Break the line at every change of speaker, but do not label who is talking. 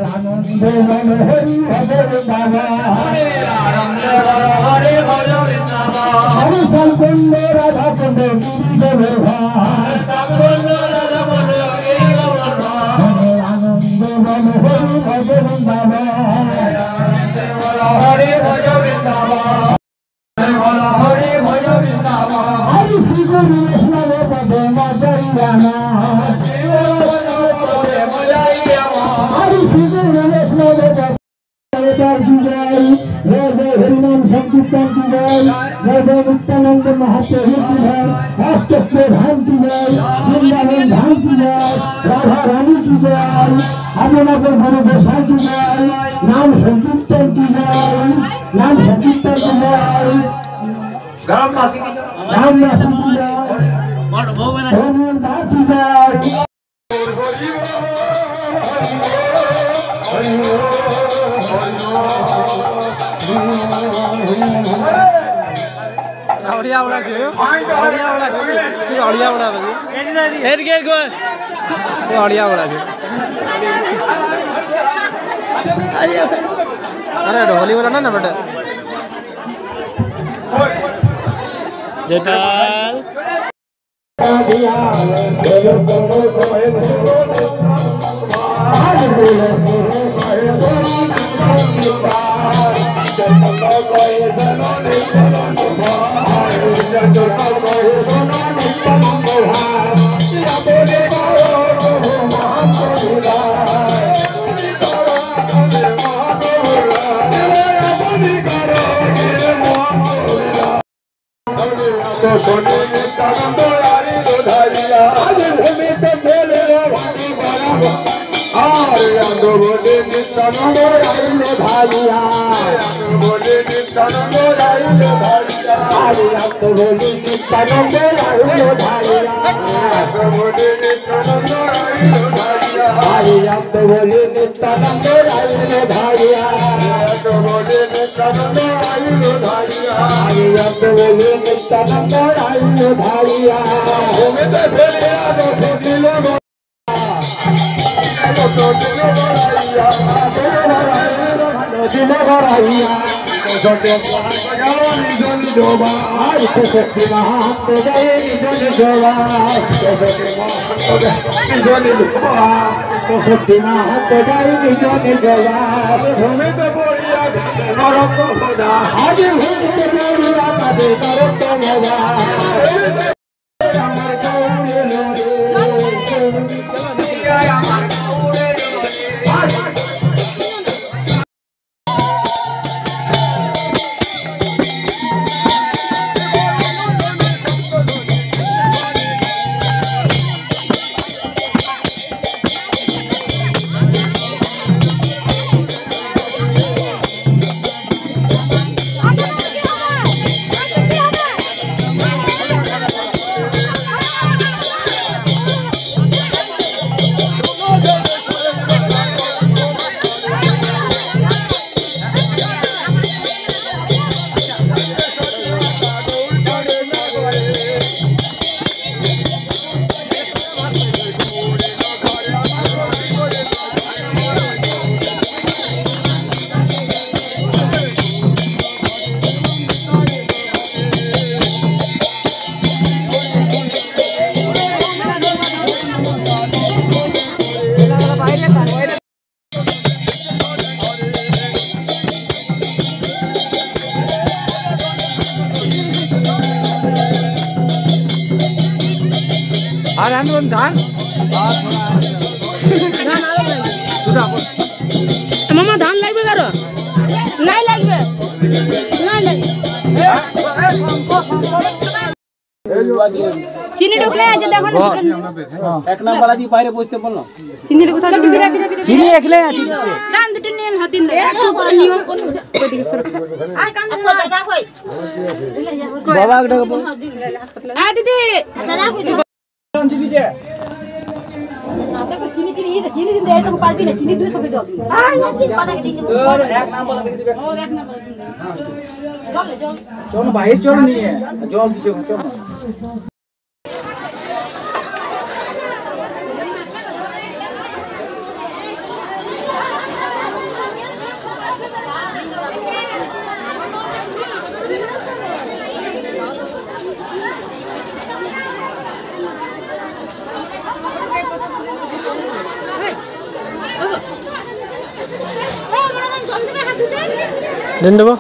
আনন্দ মনে হরি ভজে বৃন্দাবন আনন্দ হরে ভজ বৃন্দাবন হরি সকুন্দ রাধা কুন্দ গিরি গোবর্ধন সকুন্দ রাধা কুন্দ গিরি গোবর্ধন আনন্দ মনে হরি ভজে বৃন্দাবন আনন্দ হরে ভজ বৃন্দাবন হরে ভজ বৃন্দাবন হরি শ্রী গুরু বৈষ্ণব পদে মজাইয়ানা हरिनाम संकीर्तन की जय जय नित्यानंद महाप्रभु की जय अष्टोत्तर धाम की जय वृंदावन धाम की जय राधा रानी की जय अमरनाथ गुरु गोसाई की जय नाम संकीर्तन की जय नाम संकीर्तन की जय रामदासी की जय भगवान की जय
बढ़िया बड़ा छे बढ़िया बड़ा छे बढ़िया बड़ा छे हेड के को बढ़िया बड़ा छे अरे ढोली वाला ना बेटा जेठाल
मामा धान লাগবে কারো নাই লাগবে নাই লাগবে চিনি ঢুকলে আছে দেখো না
এক নাম্বার আদি বাইরে বসতে বললো
চিনি কোথা থেকে
চিনি একলে আছে
দান দুটো নিয়ে হাতিন দে নিয়ম কোন ওইদিকে সর আর কান না কই
বাবা ডাকবো
আ দিদি
দিদি দে
দেখো চিনি চিনি এই চিনি দিন দে এটুকু পারবি না চিনি দিলে সবে জল দিবি আ দিদি পাটাকে দিন
তোর এক নাম্বার লিখে দিবে
ও এক নাম্বার জল জল
চল বাইরে চল নিয়ে জল দিতে চল দেন দেবো